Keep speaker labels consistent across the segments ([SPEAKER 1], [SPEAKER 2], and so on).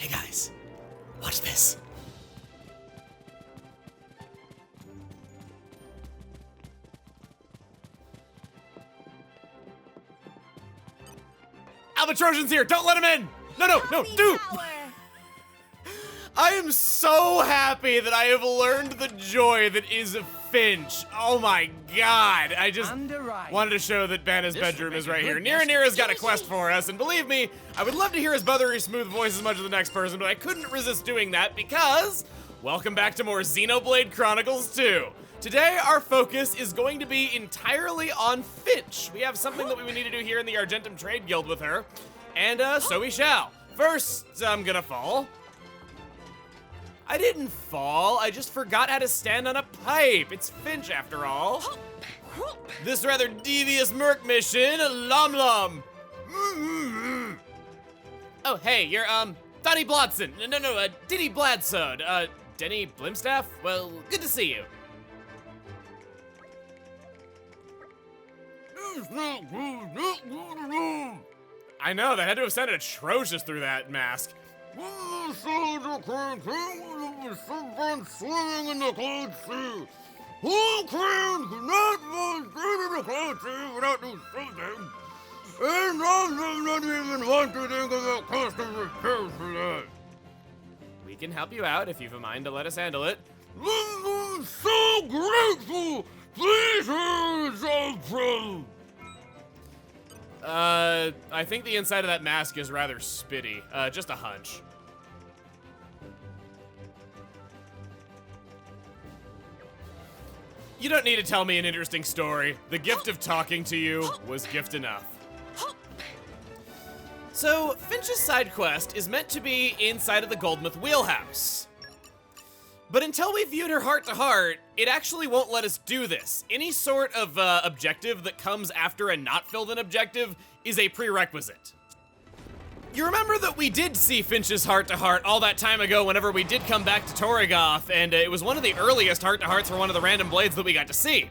[SPEAKER 1] Hey guys, watch this. Albatrosion's here! Don't let him in! No, dude! I am so happy that I have learned the joy that is Finch. Oh my god. I just wanted to show that Banna's bedroom is right here. Nira's got a quest for us, and believe me, I would love to hear his buttery smooth voice as much as the next person, but I couldn't resist doing that because, welcome back to more Xenoblade Chronicles 2. Today, our focus is going to be entirely on Finch. We have something that we need to do here in the Argentum Trade Guild with her, and so we shall. First, I'm gonna fall. I didn't fall, I just forgot how to stand on a pipe. It's Finch after all. This rather devious merc mission, Lom Lom. Oh, hey, you're, Donnie Blodson. No, Diddy Bladsode. Denny Blimstaff? Well, good to see you. I know, that had to have sounded atrocious through that mask. Swimming in the cloud sea. Who cannot in the cloud sea without doing something? And I not even want to think about customer care for that. We can help you out if you've a mind to let us handle it. I'm so grateful. Please hold from. I think the inside of that mask is rather spitty. Just a hunch. You don't need to tell me an interesting story. The gift of talking to you was gift enough. So, Finch's side quest is meant to be inside of the Goldmouth wheelhouse. But until we viewed her heart to heart, it actually won't let us do this. Any sort of objective that comes after a not filled in objective is a prerequisite. You remember that we did see Finch's heart to heart all that time ago whenever we did come back to Torrigoth, and it was one of the earliest heart to hearts for one of the random blades that we got to see.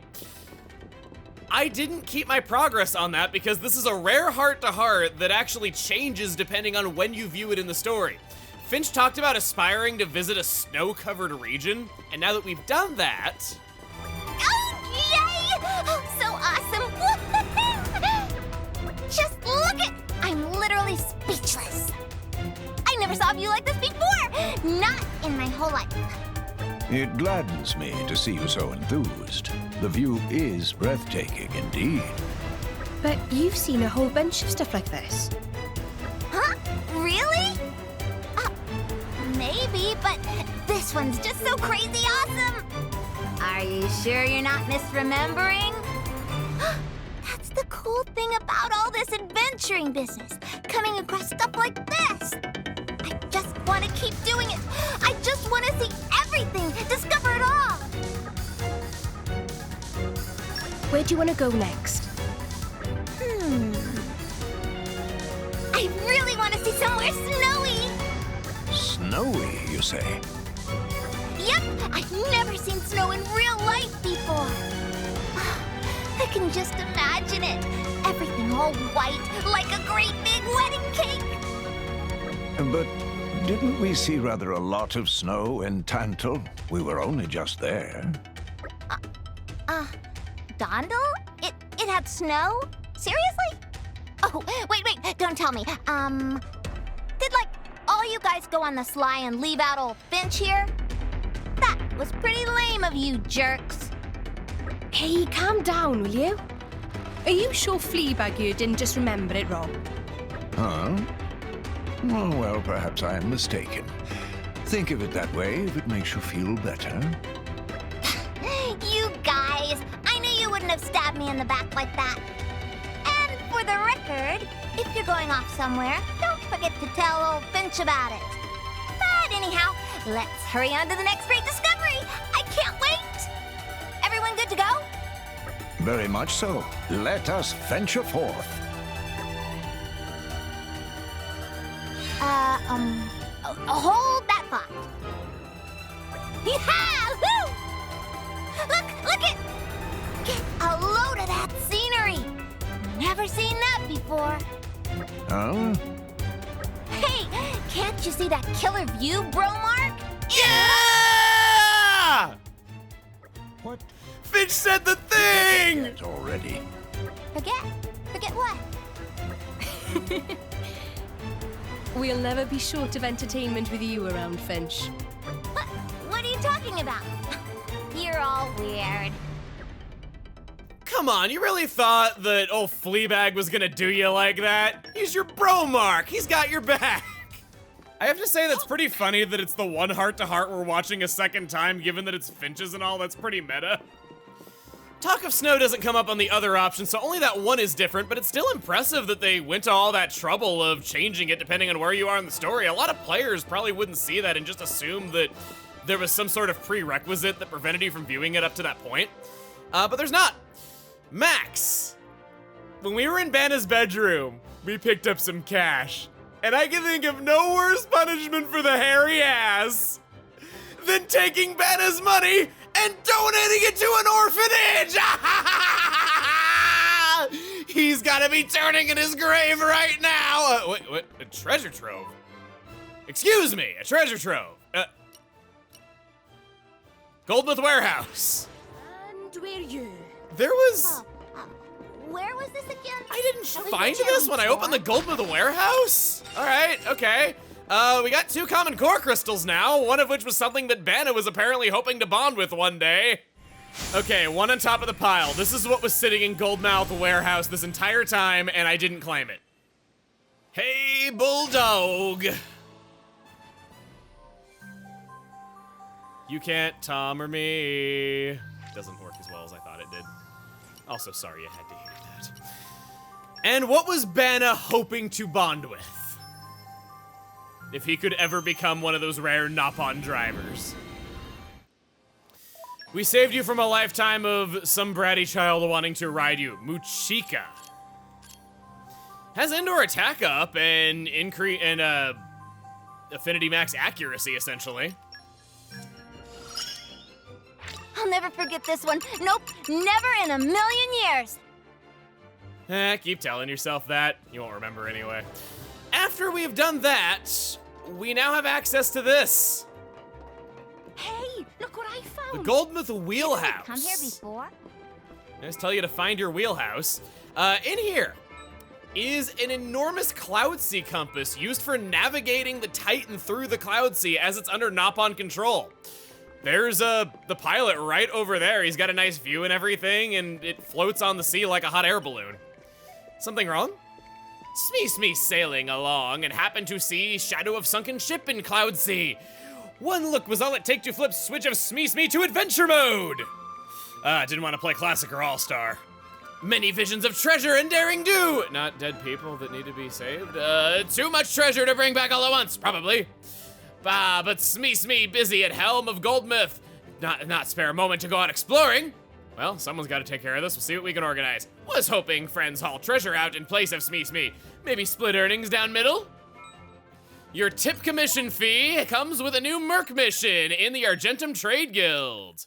[SPEAKER 1] I didn't keep my progress on that because this is a rare heart to heart that actually changes depending on when you view it in the story. Finch talked about aspiring to visit a snow-covered region, and now that we've done that...
[SPEAKER 2] Oh, yay! Oh, so awesome! Just look at... I'm literally speechless. I never saw a view like this before! Not in my whole life.
[SPEAKER 3] It gladdens me to see you so enthused. The view is breathtaking indeed.
[SPEAKER 4] But you've seen a whole bunch of stuff like this.
[SPEAKER 2] Huh? Really? Maybe, but this one's just so crazy awesome! Are you sure you're not misremembering? That's the cool thing about all this adventuring business, coming across stuff like this. I just want to keep doing it. I just want to see everything, discover it all.
[SPEAKER 4] Where do you want to go next?
[SPEAKER 2] I really want to see somewhere snowy.
[SPEAKER 3] Snowy, you say?
[SPEAKER 2] Yep, I've never seen snow in real life before. I can just imagine it. Everything all white, like a great big wedding cake.
[SPEAKER 3] But didn't we see rather a lot of snow in Tantal? We were only just there.
[SPEAKER 2] Dondel? It had snow? Seriously? Oh, wait, don't tell me. Did, like, all you guys go on the sly and leave out old Finch here? That was pretty lame of you jerks.
[SPEAKER 4] Hey, calm down, will you? Are you sure Fleabag you didn't just remember it wrong?
[SPEAKER 3] Huh? Oh, well, perhaps I am mistaken. Think of it that way if it makes you feel better.
[SPEAKER 2] You guys, I knew you wouldn't have stabbed me in the back like that. And for the record, if you're going off somewhere, don't forget to tell old Finch about it. But anyhow, let's hurry on to the next great discovery. I can't wait. Everyone good to go?
[SPEAKER 3] Very much so. Let us venture forth.
[SPEAKER 2] Hold that thought. Yahoo! Look it! Get a load of that scenery. Never seen that before.
[SPEAKER 3] Huh?
[SPEAKER 2] Hey, Can't you see that killer view, bro Mark?
[SPEAKER 1] Yeah!
[SPEAKER 3] What?
[SPEAKER 1] Finch said the thing!
[SPEAKER 3] It already.
[SPEAKER 2] Forget? Forget what?
[SPEAKER 4] We'll never be short of entertainment with you around, Finch.
[SPEAKER 2] What are you talking about? You're all weird.
[SPEAKER 1] Come on, you really thought that old Fleabag was gonna do you like that? He's your bro, Mark. He's got your back. I have to say that's pretty funny that it's the one heart-to-heart we're watching a second time, given that it's Finch's and all. That's pretty meta. Talk of Snow doesn't come up on the other option, so only that one is different, but it's still impressive that they went to all that trouble of changing it depending on where you are in the story. A lot of players probably wouldn't see that and just assume that there was some sort of prerequisite that prevented you from viewing it up to that point. But there's not. Max, when we were in Banna's bedroom, we picked up some cash. And I can think of no worse punishment for the hairy ass than taking Banna's money and donating it to an orphanage! He's gotta be turning in his grave right now! What? A treasure trove? Excuse me, a treasure trove. Goldmouth Warehouse.
[SPEAKER 4] And where you?
[SPEAKER 1] There was...
[SPEAKER 2] Where was this again?
[SPEAKER 1] I didn't find this when I opened the Goldmouth Warehouse? Alright, okay. We got 2 common core crystals now, one of which was something that Banna was apparently hoping to bond with one day. Okay, one on top of the pile. This is what was sitting in Goldmouth Warehouse this entire time, and I didn't claim it. Hey, Bulldog. You can't Tom or me. Doesn't work as well as I thought it did. Also, sorry you had to hear that. And what was Banna hoping to bond with? If he could ever become one of those rare Nopon drivers. We saved you from a lifetime of some bratty child wanting to ride you. Muchika. Has indoor attack up and increase and affinity max accuracy, essentially.
[SPEAKER 2] I'll never forget this one. Nope, never in a million years.
[SPEAKER 1] Keep telling yourself that. You won't remember anyway. After we've done that, we now have access to this.
[SPEAKER 2] Hey, look what I
[SPEAKER 1] The
[SPEAKER 2] found.
[SPEAKER 1] Goldmouth Wheelhouse.
[SPEAKER 2] Come here before.
[SPEAKER 1] I just tell you to find your wheelhouse. In here is an enormous Cloud Sea compass used for navigating the Titan through the Cloud Sea as it's under Nopon control. There's the pilot right over there. He's got a nice view and everything, and it floats on the sea like a hot air balloon. Something wrong? Smee sailing along and happened to see shadow of sunken ship in Cloud Sea. One look was all it take to flip switch of Smee to adventure mode. Didn't want to play classic or all-star. Many visions of treasure and daring do. Not dead people that need to be saved. Too much treasure to bring back all at once, probably. But Smee busy at helm of Goldmouth. Not spare a moment to go out exploring. Well, someone's got to take care of this. We'll see what we can organize. Was hoping friends haul treasure out in place of Smee. Maybe split earnings down middle? Your tip commission fee comes with a new Merc mission in the Argentum Trade Guild.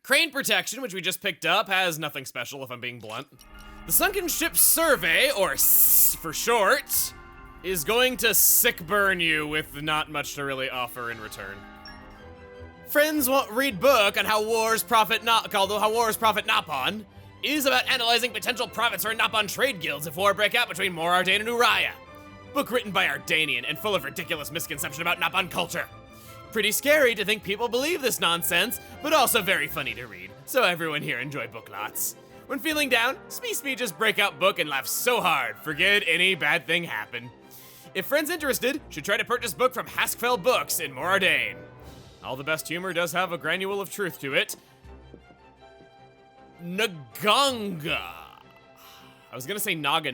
[SPEAKER 1] Crane protection, which we just picked up, has nothing special if I'm being blunt. The Sunken Ship Survey, or SSS for short, is going to sick burn you with not much to really offer in return. Friends won't read book on how wars profit Nopon is about analyzing potential profits for Nopon trade guilds if war break out between Mor Ardain and Uriah. Book written by Ardanian and full of ridiculous misconception about Nopon culture. Pretty scary to think people believe this nonsense, but also very funny to read, so everyone here enjoy book lots. When feeling down, Smee just break out book and laugh so hard, forget any bad thing happened. If friends interested, should try to purchase book from Haskfell Books in Mor Ardain. All the best humor does have a granule of truth to it. Naganga. I was gonna say Naga.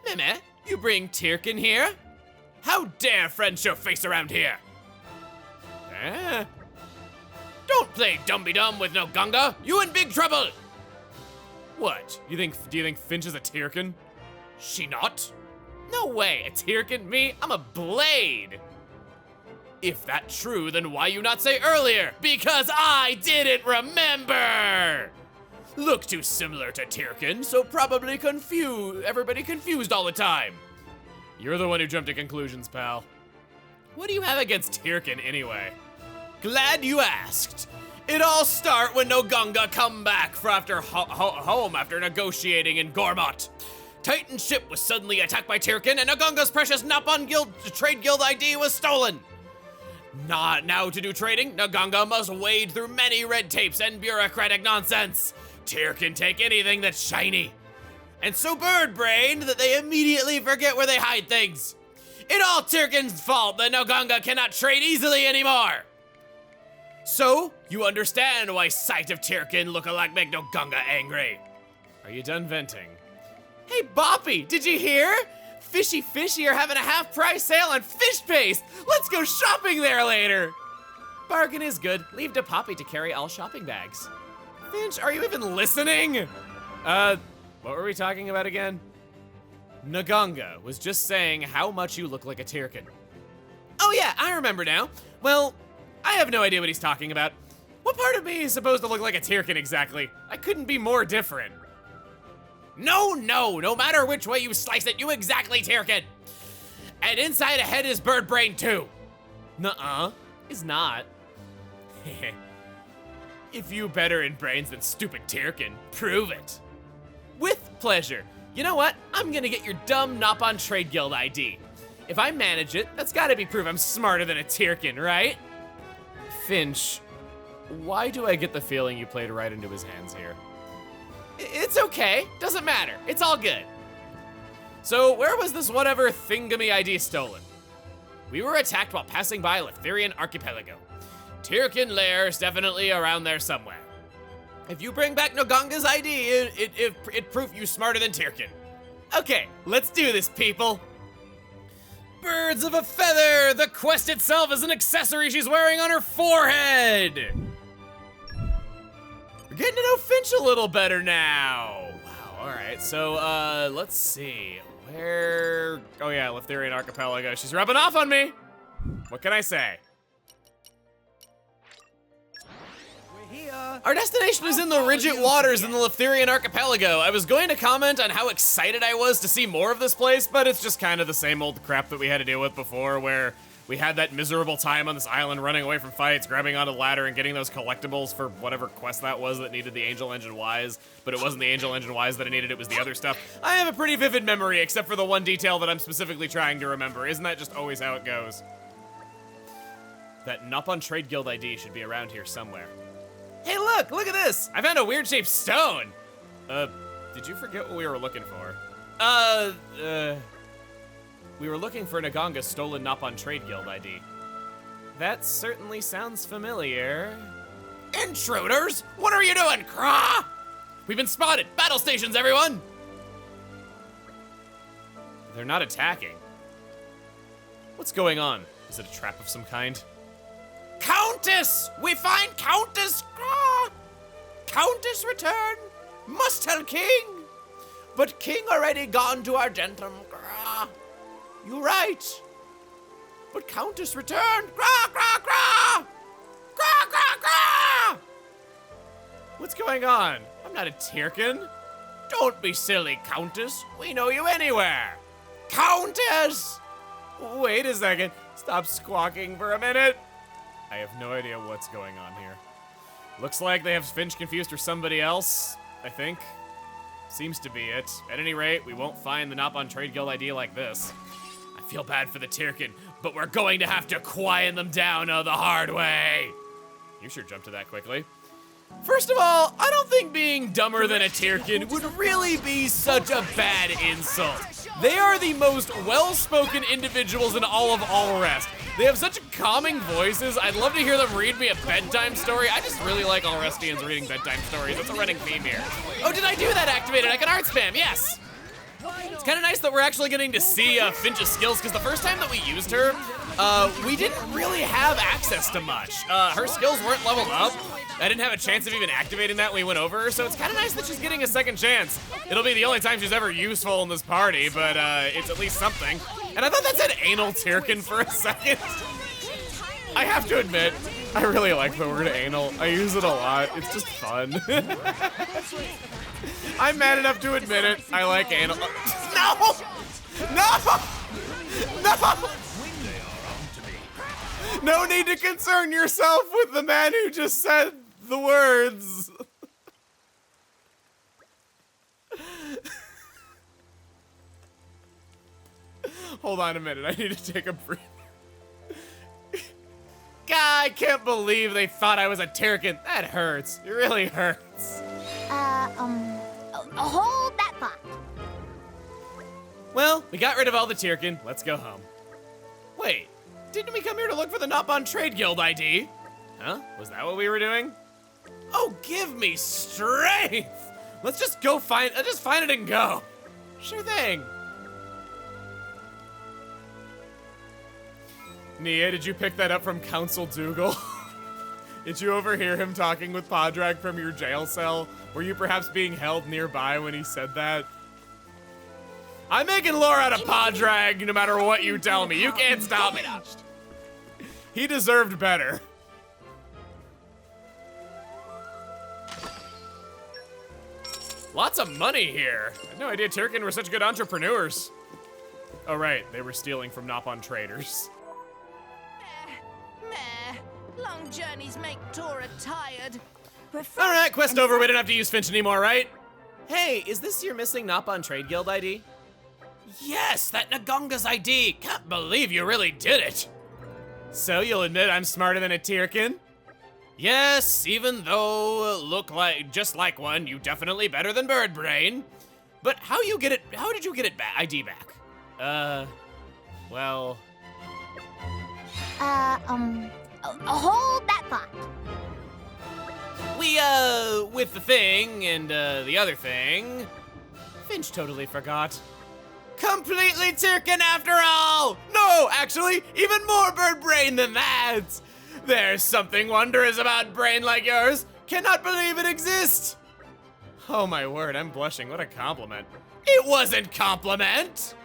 [SPEAKER 1] Meme, you bring Tirkin here? How dare friends show face around here? Don't play dumby-dum with no Gunga. You in big trouble. What? Do you think Finch is a Tirkin? She not? No way, a Tirkin? Me? I'm a blade. If that's true, then why you not say earlier? Because I didn't remember. Look too similar to Tyrkin, so probably everybody confused all the time. You're the one who jumped to conclusions, pal. What do you have against Tyrkin anyway? Glad you asked. It all started when Nogunga come back home after negotiating in Gormott. Titan's ship was suddenly attacked by Tyrkin, and Nogunga's precious Napon Trade Guild ID was stolen. Now to do trading, Nogunga must wade through many red tapes and bureaucratic nonsense. Tyrkin take anything that's shiny. And so bird-brained that they immediately forget where they hide things. It all Tyrkin's fault that Nogunga cannot trade easily anymore. So, you understand why sight of Tyrkin look-alike make Nogunga angry. Are you done venting? Hey, Boppy, did you hear? Fishy are having a half-price sale on fish paste. Let's go shopping there later. Bargain is good. Leave to Poppy to carry all shopping bags. Finch, are you even listening? What were we talking about again? Nogunga was just saying how much you look like a Tyrkin. Oh yeah, I remember now. Well, I have no idea what he's talking about. What part of me is supposed to look like a Tyrkin exactly? I couldn't be more different. No matter which way you slice it, you exactly Tyrkin. And inside a head is bird brain too. Nuh-uh, is not. If you better in brains than stupid Tyrkin, prove it. With pleasure. You know what? I'm gonna get your dumb Napon Trade Guild ID. If I manage it, that's gotta be proof I'm smarter than a Tyrkin, right? Finch, why do I get the feeling you played right into his hands here? It's okay, doesn't matter, it's all good. So where was this whatever thingamy ID stolen? We were attacked while passing by Leftherian Archipelago. Tyrkin lair is definitely around there somewhere. If you bring back Nogunga's ID, it proof you smarter than Tyrkin. Okay, let's do this, people. Birds of a feather! The quest itself is an accessory she's wearing on her forehead! We're getting to know Finch a little better now. Wow, alright, so, let's see. Where... Oh yeah, Leftherian Archipelago. She's rubbing off on me! What can I say? Our destination is in the Rigid Waters in the Leftherian Archipelago. I was going to comment on how excited I was to see more of this place, but it's just kind of the same old crap that we had to deal with before, where we had that miserable time on this island running away from fights, grabbing onto the ladder and getting those collectibles for whatever quest that was that needed the Angel Engine Wise, but it wasn't the Angel Engine Wise that I needed, it was the other stuff. I have a pretty vivid memory, except for the one detail that I'm specifically trying to remember. Isn't that just always how it goes? That Napon Trade Guild ID should be around here somewhere. Hey, look at this! I found a weird-shaped stone! Did you forget what we were looking for? We were looking for Nogunga's stolen Napon Trade Guild ID. That certainly sounds familiar. Intruders! What are you doing, Craw? We've been spotted! Battle stations, everyone! They're not attacking. What's going on? Is it a trap of some kind? Countess! We find Countess! Countess return! Must tell King! But King already gone to Argentum. You right. But Countess return! What's going on? I'm not a Tyrkin. Don't be silly, Countess. We know you anywhere. Countess! Wait a second. Stop squawking for a minute. I have no idea what's going on here. Looks like they have Finch confused for somebody else, I think. Seems to be it. At any rate, we won't find the Napon Trade Guild ID like this. I feel bad for the Tyrkin, but we're going to have to quiet them down the hard way. You sure jumped to that quickly. First of all, I don't think being dumber than a Tyrkin would really be such a bad insult. They are the most well-spoken individuals in all of Allrest. They have such calming voices. I'd love to hear them read me a bedtime story. I just really like Allrestians reading bedtime stories. That's a running theme here. Oh, did I do that activated? I can art spam, yes. It's kind of nice that we're actually getting to see Finch's skills, because the first time that we used her, we didn't really have access to much. Her skills weren't leveled up. I didn't have a chance of even activating that when we went over her, so it's kind of nice that she's getting a second chance. It'll be the only time she's ever useful in this party, but it's at least something. And I thought that said anal Tyrkin for a second. I have to admit, I really like the word anal. I use it a lot. It's just fun. I'm man enough to admit it. I like anal. No! No! No! No need to concern yourself with the man who just said the words. Hold on a minute. I need to take a breath. God, I can't believe they thought I was a Turkin. That hurts. It really hurts.
[SPEAKER 2] Hold that thought.
[SPEAKER 1] Well, we got rid of all the Tirkin. Let's go home. Wait, didn't we come here to look for the Nopon Trade Guild ID? Huh? Was that what we were doing? Oh, give me strength! Let's just go find it and go. Sure thing. Nia, did you pick that up from Council Dougal? Did you overhear him talking with Podrag from your jail cell? Were you perhaps being held nearby when he said that? I'm making lore out of Podrag no matter what you tell me. You can't stop me. He deserved better. Lots of money here. I had no idea Turkin were such good entrepreneurs. Oh right, they were stealing from Nopon traders.
[SPEAKER 5] Long journeys make Tora tired.
[SPEAKER 1] All right, quest over. We don't have to use Finch anymore, right? Hey, is this your missing Nopon Trade Guild ID? Yes, that Nagonga's ID. Can't believe you really did it. So you'll admit I'm smarter than a Tirkin? Yes, even though look like just like one, you definitely better than Bird Brain. But how did you get it ID back? Well.
[SPEAKER 2] Hold that thought.
[SPEAKER 1] We, with the thing and, the other thing, Finch totally forgot. Completely Tirkin after all! No, actually, even more bird brain than that! There's something wondrous about brain like yours. Cannot believe it exists! Oh my word, I'm blushing. What a compliment. It wasn't compliment!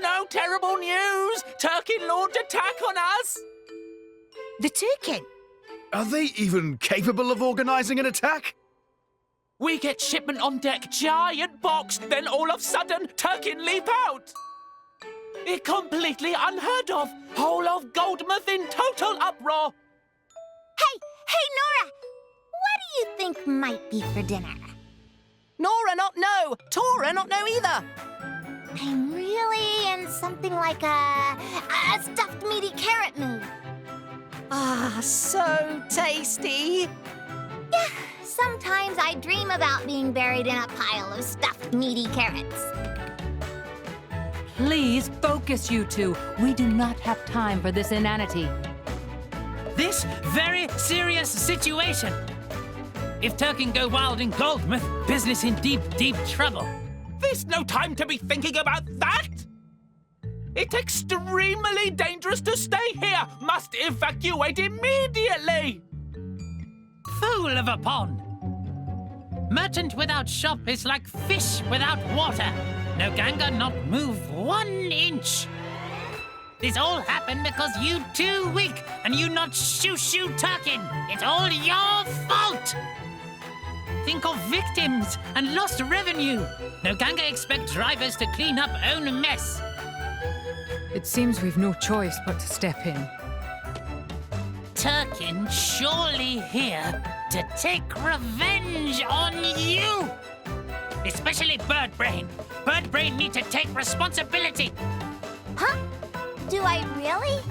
[SPEAKER 5] No, terrible news! Turkin launched attack on us!
[SPEAKER 6] The Turkin?
[SPEAKER 7] Are they even capable of organizing an attack?
[SPEAKER 5] We get shipment on deck, giant box, then all of a sudden, Turkin leap out! It completely unheard of! Whole of Goldmouth in total uproar!
[SPEAKER 2] Hey, Nora! What do you think might be for dinner?
[SPEAKER 6] Nora not know. Tora not know either.
[SPEAKER 2] I'm really in something like a stuffed meaty carrot mood.
[SPEAKER 6] Ah, so tasty.
[SPEAKER 2] Yeah, sometimes I dream about being buried in a pile of stuffed meaty carrots.
[SPEAKER 8] Please focus, you two. We do not have time for this inanity.
[SPEAKER 9] This very serious situation. If Turkin go wild in Goldmouth, business in deep, deep trouble.
[SPEAKER 5] There's no time to be thinking about that! It's extremely dangerous to stay here! Must evacuate immediately!
[SPEAKER 9] Fool of a pond! Merchant without shop is like fish without water. No ganga not move 1 inch. This all happened because you too weak and you not shoo Turkin. It's all your fault! Think of victims and lost revenue. No ganga expect drivers to clean up own mess.
[SPEAKER 8] It seems we've no choice but to step in.
[SPEAKER 9] Turkin surely here to take revenge on you. Especially Bird Brain. Bird Brain need to take responsibility.
[SPEAKER 2] Huh? Do I really?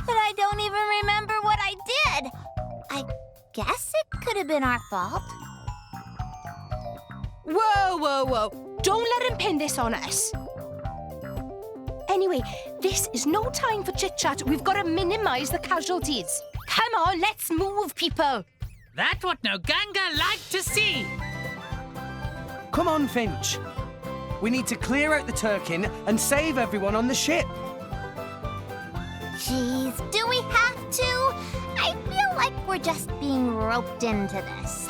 [SPEAKER 2] But I don't even remember what I did. I guess it could have been our fault.
[SPEAKER 6] Whoa. Don't let him pin this on us.
[SPEAKER 4] Anyway, this is no time for chit-chat. We've got to minimize the casualties. Come on, let's move, people.
[SPEAKER 9] That's what no Ganga like to see.
[SPEAKER 6] Come on, Finch. We need to clear out the Turkin and save everyone on the ship.
[SPEAKER 2] Jeez, do we have to? I feel like we're just being roped into this.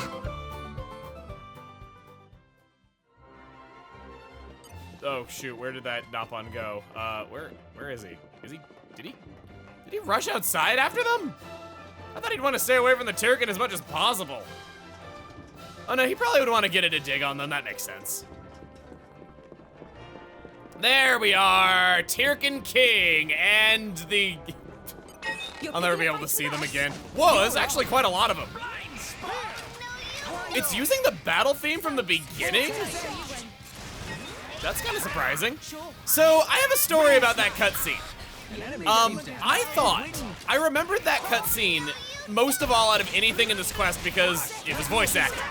[SPEAKER 1] Oh shoot, where did that Napon go? Where is he? Did he rush outside after them? I thought he'd want to stay away from the Turkin as much as possible. Oh no, he probably would want to get in a dig on them, that makes sense. There we are, Turkin King and the... I'll never be able to see them again. Whoa, there's actually quite a lot of them. It's using the battle theme from the beginning? That's kind of surprising. So, I have a story about that cutscene. I remembered that cutscene most of all out of anything in this quest because it was voice acted.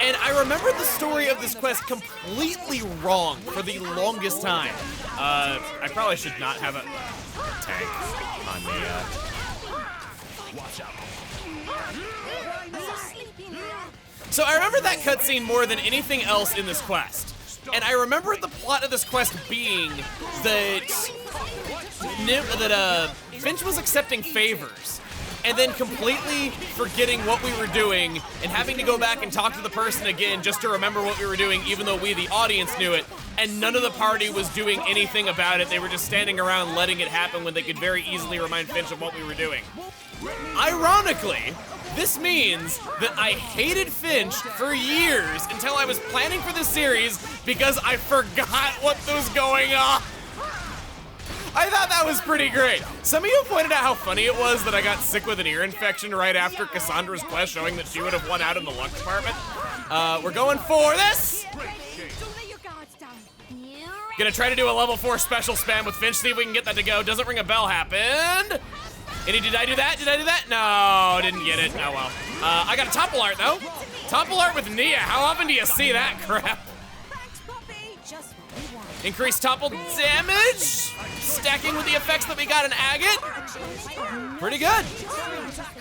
[SPEAKER 1] And I remembered the story of this quest completely wrong for the longest time. I probably should not have a tank on me. So I remember that cutscene more than anything else in this quest. And I remember the plot of this quest being that Finch was accepting favors and then completely forgetting what we were doing and having to go back and talk to the person again just to remember what we were doing, even though we, the audience, knew it. And none of the party was doing anything about it. They were just standing around letting it happen when they could very easily remind Finch of what we were doing. Ironically, this means that I hated Finch for years until I was planning for this series because I forgot what was going on. I thought that was pretty great. Some of you pointed out how funny it was that I got sick with an ear infection right after Cassandra's quest, showing that she would have won out in the lunch department. We're going for this. Gonna try to do a level 4 special spam with Finch, see if we can get that to go. Doesn't ring a bell happened. Did I do that? Did I do that? No, didn't get it. Oh well. I got a topple art though. Topple art with Nia. How often do you see that crap? Increased topple damage. Stacking with the effects that we got in Agate. Pretty good.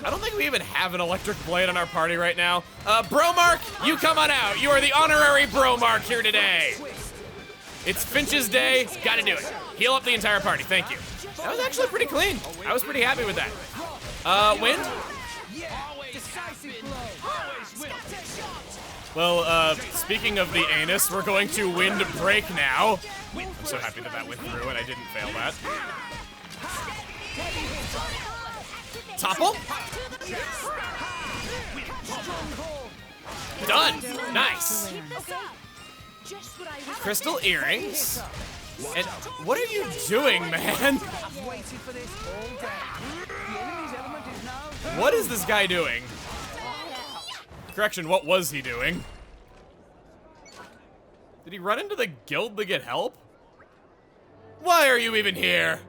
[SPEAKER 1] I don't think we even have an electric blade on our party right now. Bromark, you come on out. You are the honorary Bromark here today. It's Finch's day. Gotta do it. Heal up the entire party. Thank you. That was actually pretty clean. I was pretty happy with that. Wind? Well, speaking of the anus, we're going to wind break now. I'm so happy that went through and I didn't fail that. Topple? Done. Nice. Crystal earrings. And what are you doing, man? What is this guy doing? Correction, what was he doing? Did he run into the guild to get help? Why are you even here?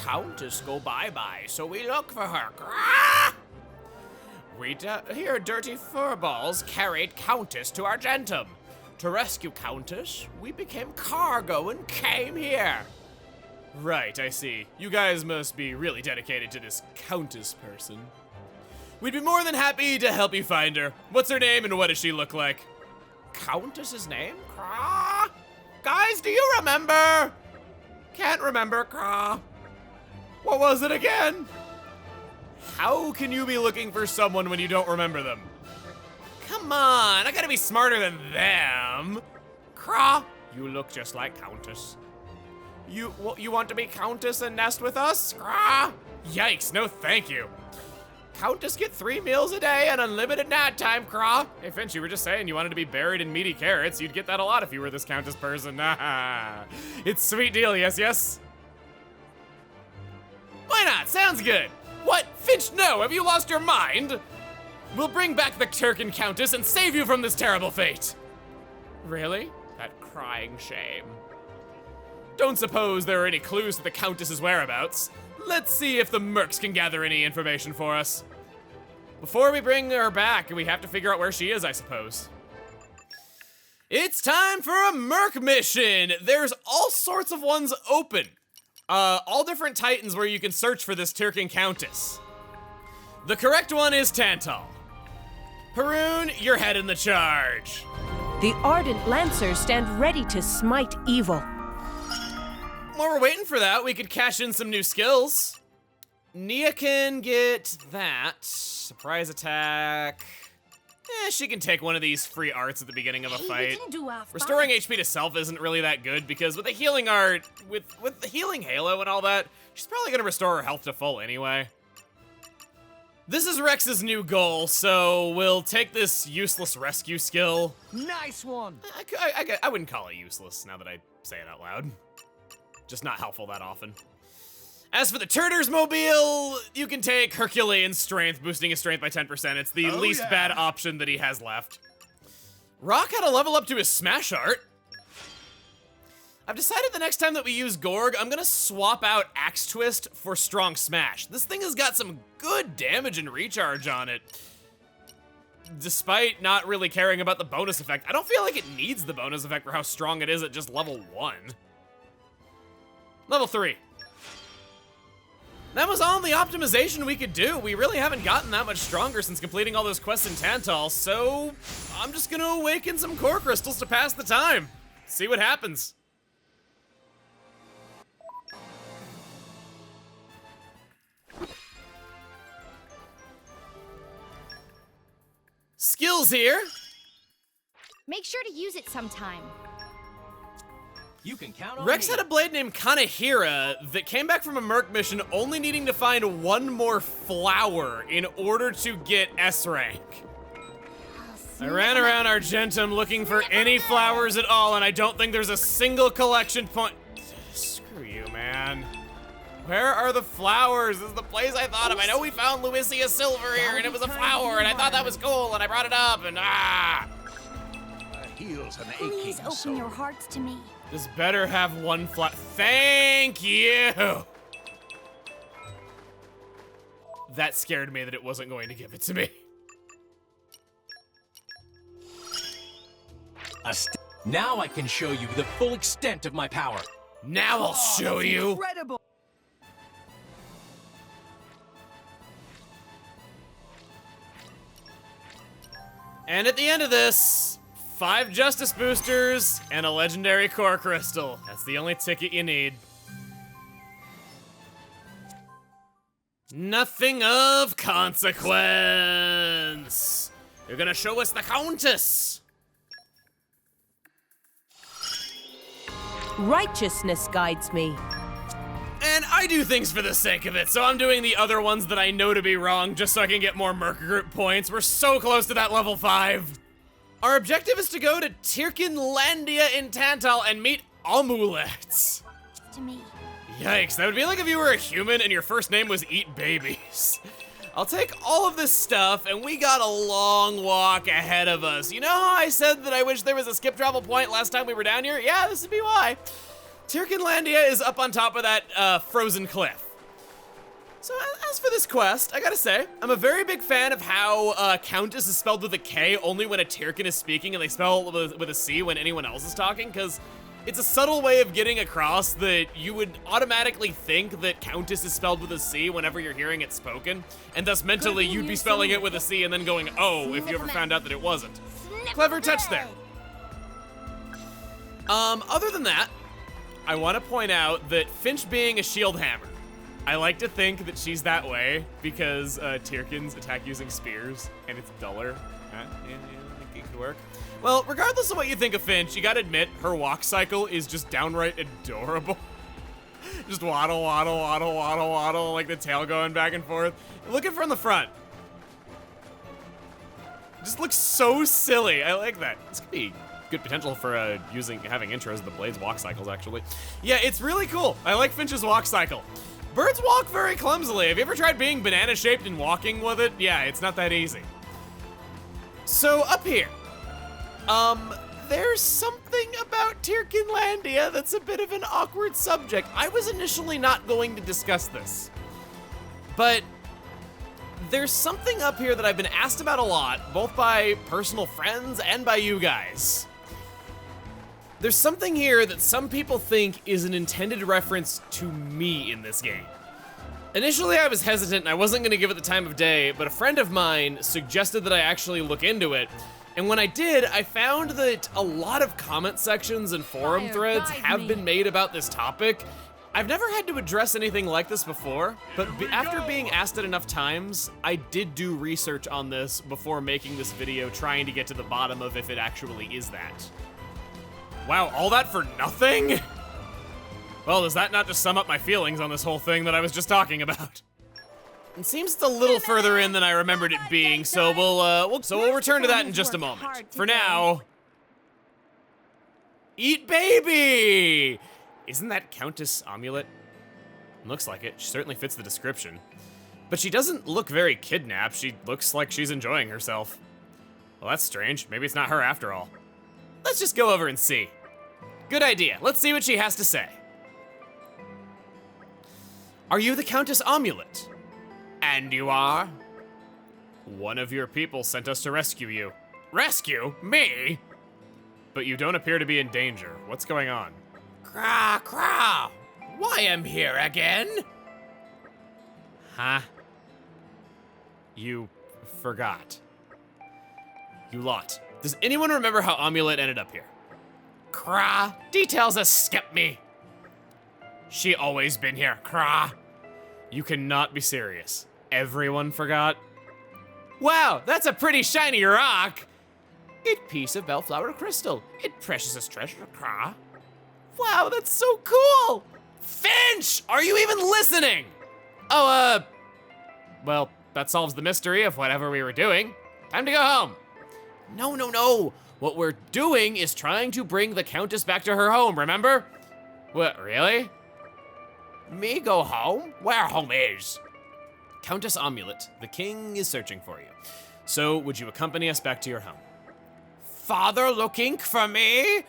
[SPEAKER 1] Countess go bye-bye, so we look for her. We here dirty furballs carried Countess to Argentum. To rescue Countess, we became cargo and came here. Right, I see. You guys must be really dedicated to this Countess person. We'd be more than happy to help you find her. What's her name and what does she look like? Countess's name? Craw? Guys, do you remember? Can't remember, Craw. What was it again? How can you be looking for someone when you don't remember them? Come on, I gotta be smarter than them. Craw, you look just like Countess. You want to be Countess and nest with us? Craw? Yikes, no thank you. Countess get 3 meals a day and unlimited nap time, Craw. Hey, Finch, you were just saying you wanted to be buried in meaty carrots. You'd get that a lot if you were this Countess person. It's a sweet deal, yes, yes? Why not? Sounds good. What? Finch, no, have you lost your mind? We'll bring back the Turkin Countess and save you from this terrible fate. Really? That crying shame. Don't suppose there are any clues to the Countess's whereabouts. Let's see if the mercs can gather any information for us. Before we bring her back, we have to figure out where she is, I suppose. It's time for a merc mission! There's all sorts of ones open. all different titans where you can search for this Tyrkin Countess. The correct one is Tantal. Haroon, you're heading the charge.
[SPEAKER 10] The Ardent Lancers stand ready to smite evil.
[SPEAKER 1] While we're waiting for that, we could cash in some new skills. Nia can get that. Surprise attack. She can take one of these free arts at the beginning of a fight. Restoring HP to self isn't really that good because with the healing art, with the healing halo and all that, she's probably gonna restore her health to full anyway. This is Rex's new goal, so we'll take this useless rescue skill.
[SPEAKER 6] Nice one.
[SPEAKER 1] I wouldn't call it useless now that I say it out loud. Just not helpful that often. As for the Turters Mobile, you can take Herculean Strength, boosting his strength by 10%. It's the least bad option that he has left. Rock had a level up to his Smash Art. I've decided the next time that we use Gorg, I'm gonna swap out Axe Twist for Strong Smash. This thing has got some good damage and recharge on it. Despite not really caring about the bonus effect, I don't feel like it needs the bonus effect for how strong it is at just level 1. Level 3. That was all the optimization we could do. We really haven't gotten that much stronger since completing all those quests in Tantal, so I'm just gonna awaken some core crystals to pass the time. See what happens. Skills here.
[SPEAKER 2] Make sure to use it sometime.
[SPEAKER 6] You can count on
[SPEAKER 1] Rex
[SPEAKER 6] me.
[SPEAKER 1] had a blade named Kanahira that came back from a Merc mission only needing to find one more flower in order to get S rank. I ran around Argentum looking for any flowers at all, and I don't think there's a single collection point. Screw you, man. Where are the flowers? This is the place I thought of. I know we found Luisia Silver here, and it was a flower, and I thought that was cool, and I brought it up, and
[SPEAKER 3] Heals an
[SPEAKER 2] Please
[SPEAKER 3] aching
[SPEAKER 2] open
[SPEAKER 3] soul.
[SPEAKER 2] your hearts to me.
[SPEAKER 1] This better have one flat. Thank you! That scared me that it wasn't going to give it to me.
[SPEAKER 11] Now I can show you the full extent of my power.
[SPEAKER 1] Now I'll show you.
[SPEAKER 6] Incredible.
[SPEAKER 1] And at the end of this, 5 Justice Boosters and a Legendary Core Crystal. That's the only ticket you need. Nothing of consequence. You're gonna show us the Countess.
[SPEAKER 10] Righteousness guides me.
[SPEAKER 1] And I do things for the sake of it, so I'm doing the other ones that I know to be wrong just so I can get more Merc Group points. We're so close to that level 5. Our objective is to go to Tyrkinlandia in Tantal and meet Amulets.
[SPEAKER 2] To me.
[SPEAKER 1] Yikes, that would be like if you were a human and your first name was Eat Babies. I'll take all of this stuff, and we got a long walk ahead of us. You know how I said that I wish there was a skip travel point last time we were down here? Yeah, this would be why. Tyrkinlandia is up on top of that frozen cliff. So as for this quest, I gotta say, I'm a very big fan of how Countess is spelled with a K only when a Tyrkin is speaking and they spell with a C when anyone else is talking, because it's a subtle way of getting across that you would automatically think that Countess is spelled with a C whenever you're hearing it spoken, and thus mentally you'd be spelling it with a C and then going, oh, if you ever found out that it wasn't. Clever touch there. Other than that, I want to point out that Finch being a shield hammer, I like to think that she's that way because Tyrkins attack using spears and it's duller. Yeah, it could work. Well, regardless of what you think of Finch, you gotta admit her walk cycle is just downright adorable. Just waddle, waddle, waddle, waddle, waddle, like the tail going back and forth. Look at from the front. Just looks so silly. I like that. This could be good potential for having intros of the Blade's walk cycles, actually. Yeah, it's really cool. I like Finch's walk cycle. Birds walk very clumsily. Have you ever tried being banana-shaped and walking with it? Yeah, it's not that easy. So, up here. There's something about Tyrkinlandia that's a bit of an awkward subject. I was initially not going to discuss this, but there's something up here that I've been asked about a lot, both by personal friends and by you guys. There's something here that some people think is an intended reference to me in this game. Initially, I was hesitant and I wasn't gonna give it the time of day, but a friend of mine suggested that I actually look into it. And when I did, I found that a lot of comment sections and forum threads have been made about this topic. I've never had to address anything like this before, but after being asked it enough times, I did do research on this before making this video, trying to get to the bottom of if it actually is that. Wow, all that for nothing? Well, does that not just sum up my feelings on this whole thing that I was just talking about? It seems it's a little further in than I remembered it being, so we'll return to that in just a moment. For now, eat baby! Isn't that Countess Amulet? Looks like it. She certainly fits the description. But she doesn't look very kidnapped. She looks like she's enjoying herself. Well, that's strange. Maybe it's not her after all. Let's just go over and see. Good idea. Let's see what she has to say. Are you the Countess Amulet? And you are? One of your people sent us to rescue you. Rescue? Me? But you don't appear to be in danger. What's going on? Craw, craw. Why am here again? Huh? You forgot. You lot. Does anyone remember how Amulet ended up here? Craw, details escape me. She always been here, Craw. You cannot be serious. Everyone forgot? Wow, that's a pretty shiny rock. It piece of bellflower crystal. It precious treasure, Craw. Wow, that's so cool. Finch, are you even listening? Oh, well, that solves the mystery of whatever we were doing. Time to go home. No, no, no. What we're doing is trying to bring the Countess back to her home, remember? What, really? Me go home? Where home is? Countess Amulet, the king is searching for you. So, would you accompany us back to your home? Father looking for me?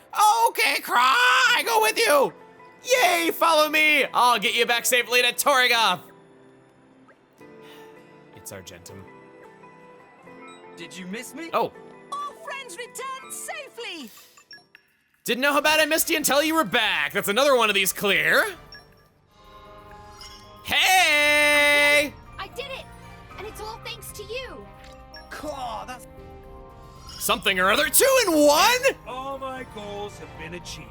[SPEAKER 1] Okay, Craw, I go with you. Yay, follow me. I'll get you back safely to Torrigoth. It's Argentum.
[SPEAKER 6] Did you miss me?
[SPEAKER 1] Oh.
[SPEAKER 4] All friends returned safely.
[SPEAKER 1] Didn't know how bad I missed you until you were back. That's another one of these clear. Hey!
[SPEAKER 2] I did it! And it's all thanks to you.
[SPEAKER 6] God, that's...
[SPEAKER 1] Something or other, 2 in 1?
[SPEAKER 12] All my goals have been achieved.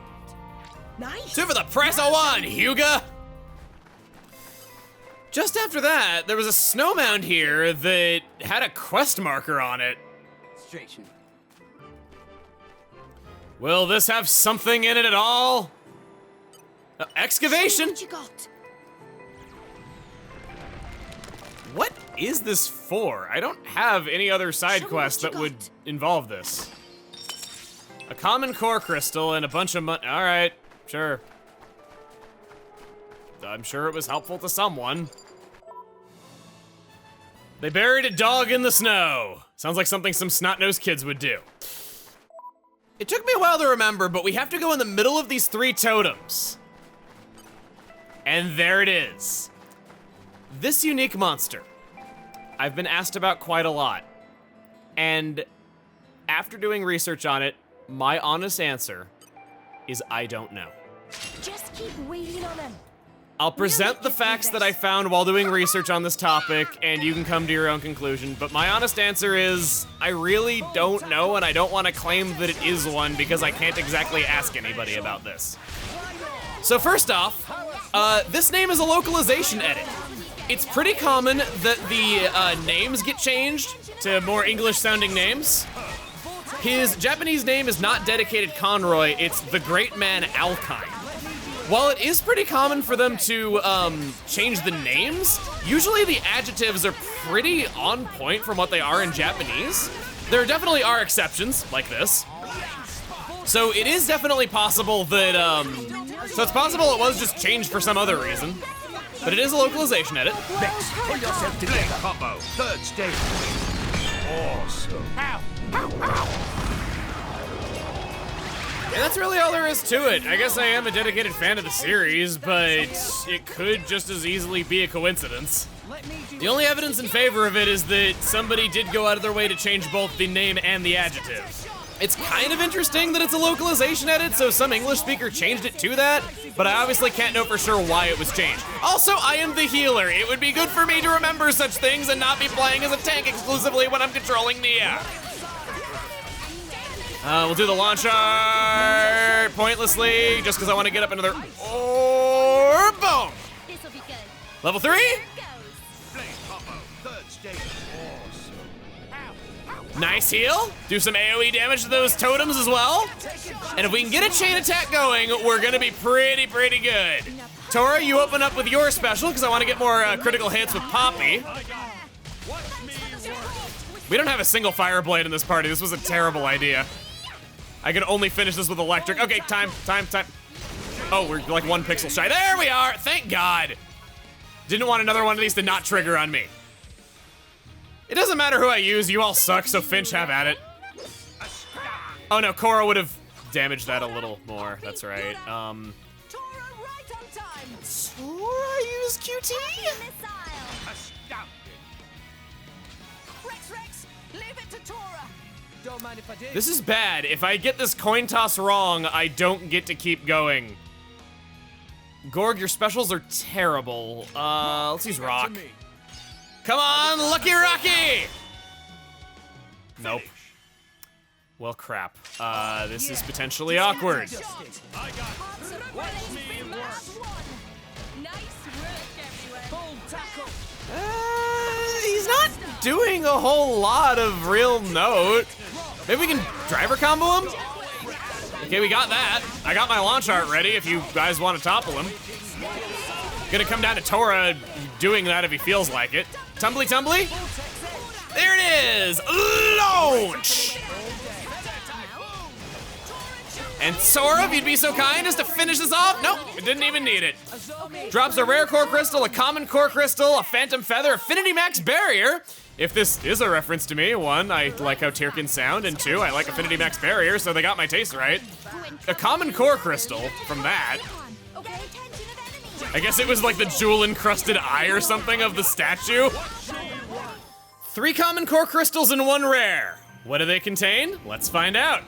[SPEAKER 4] Nice.
[SPEAKER 1] 2 for the price of 1, Huga. Just after that, there was a snow mound here that had a quest marker on it.
[SPEAKER 6] Straight.
[SPEAKER 1] Will this have something in it at all? Excavation.
[SPEAKER 4] What you got?
[SPEAKER 1] What is this for? I don't have any other side quests that would involve this. A common core crystal and a bunch of money. All right, sure. I'm sure it was helpful to someone. They buried a dog in the snow. Sounds like something some snot-nosed kids would do. It took me a while to remember, but we have to go in the middle of these 3 totems. And there it is. This unique monster, I've been asked about quite a lot. And after doing research on it, my honest answer is I don't know.
[SPEAKER 4] Just keep waiting on them.
[SPEAKER 1] I'll present the facts that I found while doing research on this topic, and you can come to your own conclusion. But my honest answer is, I really don't know, and I don't want to claim that it is one because I can't exactly ask anybody about this. So first off, this name is a localization edit. It's pretty common that the names get changed to more English-sounding names. His Japanese name is not dedicated Conroy, it's the Great Man Alkine. While it is pretty common for them to change the names, usually the adjectives are pretty on point from what they are in Japanese. There definitely are exceptions, like this. So it is definitely possible that, so it's possible it was just changed for some other reason. But it is a localization edit.
[SPEAKER 7] Next, pull yourself together. Combo, 3rd stage. Awesome.
[SPEAKER 12] Ow! Ow! Ow!
[SPEAKER 1] And that's really all there is to it. I guess I am a dedicated fan of the series, but it could just as easily be a coincidence. The only evidence in favor of it is that somebody did go out of their way to change both the name and the adjective. It's kind of interesting that it's a localization edit, so some English speaker changed it to that, but I obviously can't know for sure why it was changed. Also, I am the healer. It would be good for me to remember such things and not be playing as a tank exclusively when I'm controlling Nia. We'll do the launch art pointlessly, just because I want to get up another or boom. Level 3? Nice heal. Do some AoE damage to those totems as well. And if we can get a chain attack going, we're gonna be pretty good. Tora, you open up with your special, because I want to get more critical hits with Poppy. We don't have a single fire blade in this party. This was a terrible idea. I could only finish this with electric. Okay, time. Oh, we're like 1 pixel shy. There we are, thank God. Didn't want another one of these to not trigger on me. It doesn't matter who I use, you all suck, so Finch, have at it. Oh no, Korra would have damaged that a little more, that's right. Tora use QT? This is bad. If I get this coin toss wrong, I don't get to keep going. Gorg, your specials are terrible. Let's use Rock. Come on, Lucky Rocky! Nope. Well, crap. This is potentially awkward. He's not doing a whole lot of real note. Maybe we can driver combo him? Okay, we got that. I got my launch art ready if you guys want to topple him. Gonna come down to Tora doing that if he feels like it. Tumbly. There it is! Launch! And Sora, if you'd be so kind as to finish this off. Nope, it didn't even need it. Drops a rare core crystal, a common core crystal, a phantom feather, affinity max barrier. If this is a reference to me, 1, I like how Tyrkins sound, and 2, I like affinity max barrier, so they got my taste right. A common core crystal from that. I guess it was like the jewel-encrusted eye or something of the statue. 3 common core crystals and 1 rare. What do they contain? Let's find out.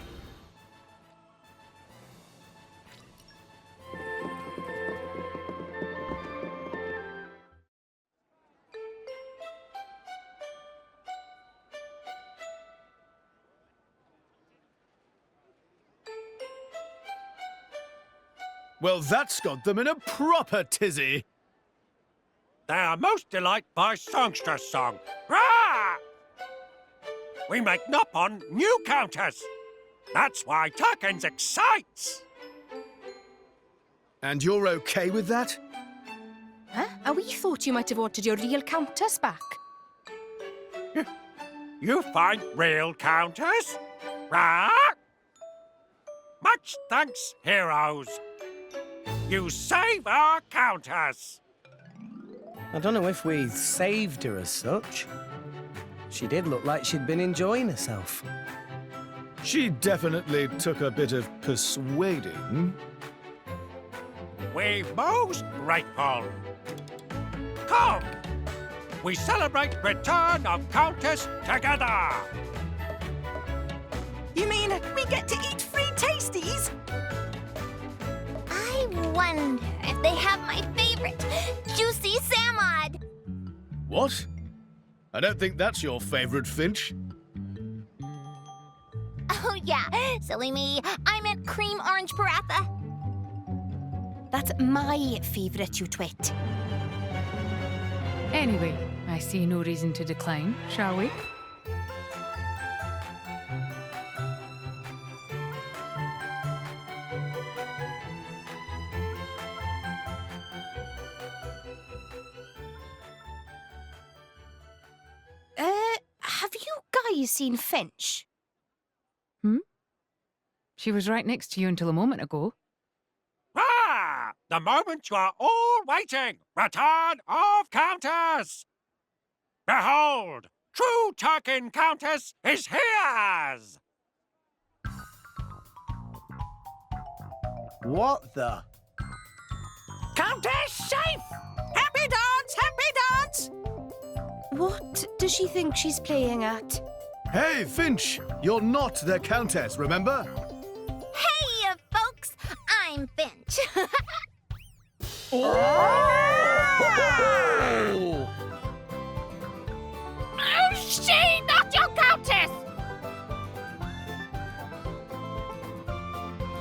[SPEAKER 12] Well, that's got them in a proper tizzy.
[SPEAKER 7] They are most delighted by songster's song. Rah! We make Nopon new counters. That's why Tyrkins excites.
[SPEAKER 12] And you're okay with that?
[SPEAKER 4] Huh? We thought you might have ordered your real counters back.
[SPEAKER 7] You find real counters? Rah! Much thanks, heroes. You save our counters.
[SPEAKER 6] I don't know if we saved her as such. She did look like she'd been enjoying herself.
[SPEAKER 12] She definitely took a bit of persuading.
[SPEAKER 7] We're most grateful. Come, we celebrate return of Countess together.
[SPEAKER 4] You mean we get to eat free tasties?
[SPEAKER 2] I wonder if they have my favorite, juicy Samod.
[SPEAKER 12] What? I don't think that's your favorite, Finch.
[SPEAKER 2] Oh yeah, silly me. I meant cream orange paratha.
[SPEAKER 4] That's my favorite, you twit.
[SPEAKER 8] Anyway, I see no reason to decline, shall we?
[SPEAKER 4] Have you guys seen Finch?
[SPEAKER 8] She was right next to you until a moment ago.
[SPEAKER 7] Ah! The moment you are all waiting! Return of Countess! Behold! True Tyrkin Countess is hers!
[SPEAKER 6] What the?
[SPEAKER 9] Countess safe! Happy dance, happy dance!
[SPEAKER 4] What does she think she's playing at?
[SPEAKER 12] Hey, Finch! You're not the Countess, remember?
[SPEAKER 2] Hey, folks! I'm Finch.
[SPEAKER 9] Oh, she not your countess!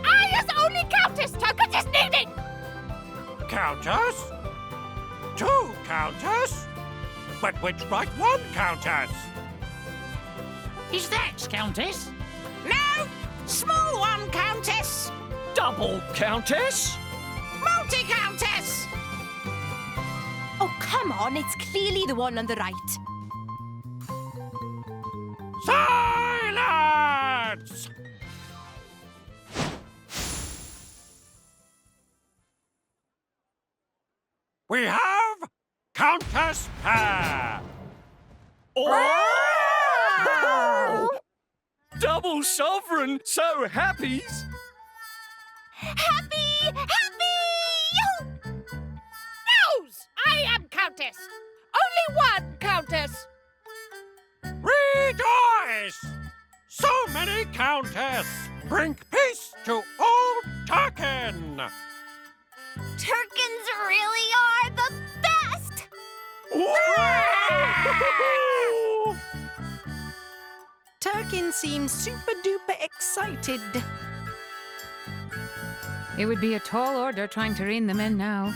[SPEAKER 9] I is only countess Turkins is needing!
[SPEAKER 7] Countess? Two countess? But which right one countess?
[SPEAKER 9] Is that countess?
[SPEAKER 5] No! Small one, Countess! Double Countess? Multi-Countess!
[SPEAKER 4] Oh, come on, it's clearly the one on the right.
[SPEAKER 7] Silence! We have Countess Pair!
[SPEAKER 5] Oh! Double Sovereign, so happies!
[SPEAKER 2] Happy! Happy!
[SPEAKER 9] News! I am countess! Only one countess!
[SPEAKER 7] Rejoice! So many countess! Bring peace to old Turkin!
[SPEAKER 2] Turkins really are the best!
[SPEAKER 4] Turkin seems super duper excited.
[SPEAKER 8] It would be a tall order trying to rein them in now.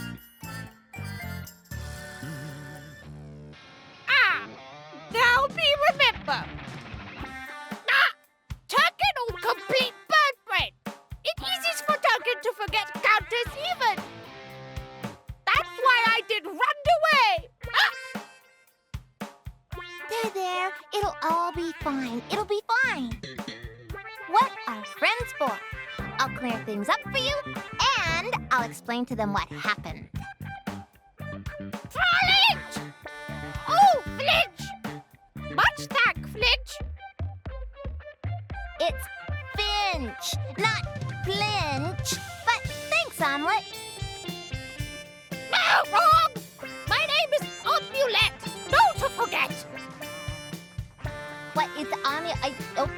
[SPEAKER 9] Now me remember! Turkin all complete bird brain! It easy for Turkin to forget countess even! That's why I did run away!
[SPEAKER 2] There. It'll all be fine. It'll be fine. What are friends for? I'll clear things up for you, and I'll explain to them what happened.
[SPEAKER 9] Flinch! Oh, Flinch! Much thank, Flinch!
[SPEAKER 2] It's Finch, not Flinch. But thanks, Omelet.
[SPEAKER 9] No, wrong! My name is Omelette! No to forget!
[SPEAKER 2] What is oh.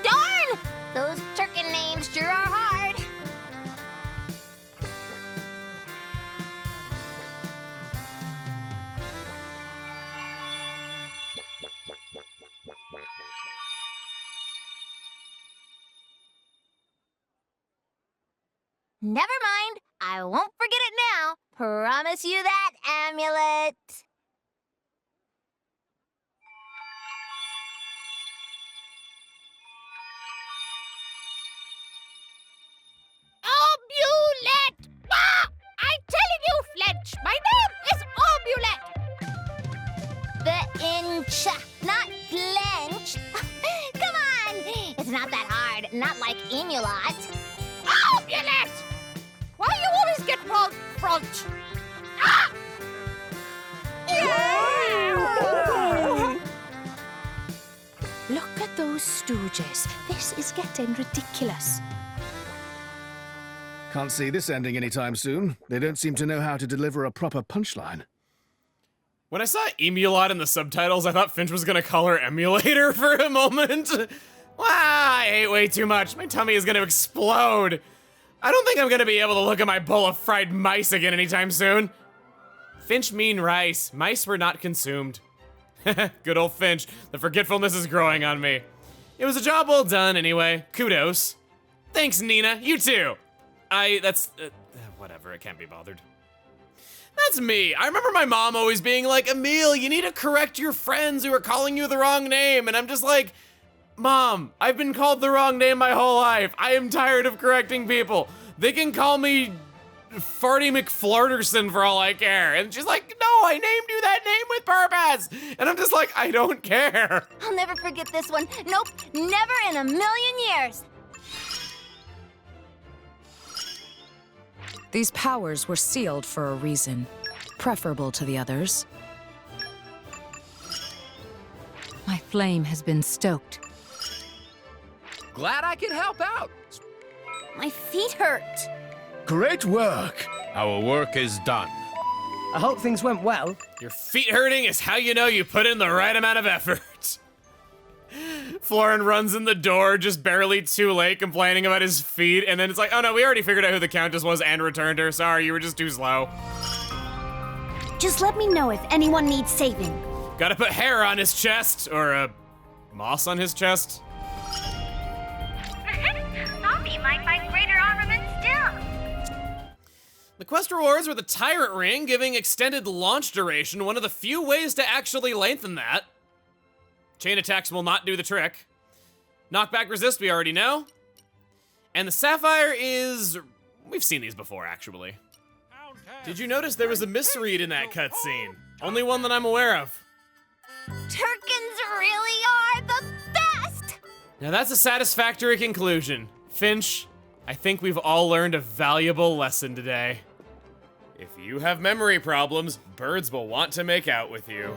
[SPEAKER 2] Darn! Those Turkin names sure are hard. Never mind. I won't forget it now. Promise you that, Amulet.
[SPEAKER 9] Omelette! I'm telling you, Flinch, my name is Omelette!
[SPEAKER 2] The inch, not flinch. Come on! It's not that hard. Not like Emulot.
[SPEAKER 9] Omelette! Why you always get wrong, French?
[SPEAKER 4] Look at those stooges. This is getting ridiculous.
[SPEAKER 12] Can't see this ending anytime soon. They don't seem to know how to deliver a proper punchline.
[SPEAKER 1] When I saw Emulot in the subtitles, I thought Finch was gonna call her Emulator for a moment. Wow, I ate way too much. My tummy is gonna explode. I don't think I'm gonna be able to look at my bowl of fried mice again anytime soon. Finch mean rice. Mice were not consumed. Good old Finch. The forgetfulness is growing on me. It was a job well done anyway. Kudos. Thanks, Nina. You too. Whatever, I can't be bothered. That's me. I remember my mom always being like, Emil, you need to correct your friends who are calling you the wrong name. And I'm just like, Mom, I've been called the wrong name my whole life. I am tired of correcting people. They can call me Farty McFlarterson for all I care. And she's like, no, I named you that name with purpose. And I'm just like, I don't care.
[SPEAKER 2] I'll never forget this one. Nope, never in a million years.
[SPEAKER 8] These powers were sealed for a reason, preferable to the others. My flame has been stoked.
[SPEAKER 11] Glad I can help out.
[SPEAKER 2] My feet hurt.
[SPEAKER 12] Great work.
[SPEAKER 13] Our work is done.
[SPEAKER 6] I hope things went well.
[SPEAKER 1] Your feet hurting is how you know you put in the right amount of effort. Florin runs in the door just barely too late, complaining about his feet, and then it's like, oh no, we already figured out who the Countess was and returned her. Sorry, you were just too slow.
[SPEAKER 2] Just let me know if anyone needs saving.
[SPEAKER 1] Gotta put hair on his chest, or moss on his chest.
[SPEAKER 2] Zombie might find greater armament still.
[SPEAKER 1] The quest rewards were the Tyrant Ring, giving extended launch duration, one of the few ways to actually lengthen that. Chain attacks will not do the trick. Knockback resist, we already know. And the Sapphire is... We've seen these before, actually. Did you notice there was a misread in that cutscene? Only one that I'm aware of.
[SPEAKER 2] Turkins really are the best!
[SPEAKER 1] Now that's a satisfactory conclusion. Finch, I think we've all learned a valuable lesson today. If you have memory problems, birds will want to make out with you.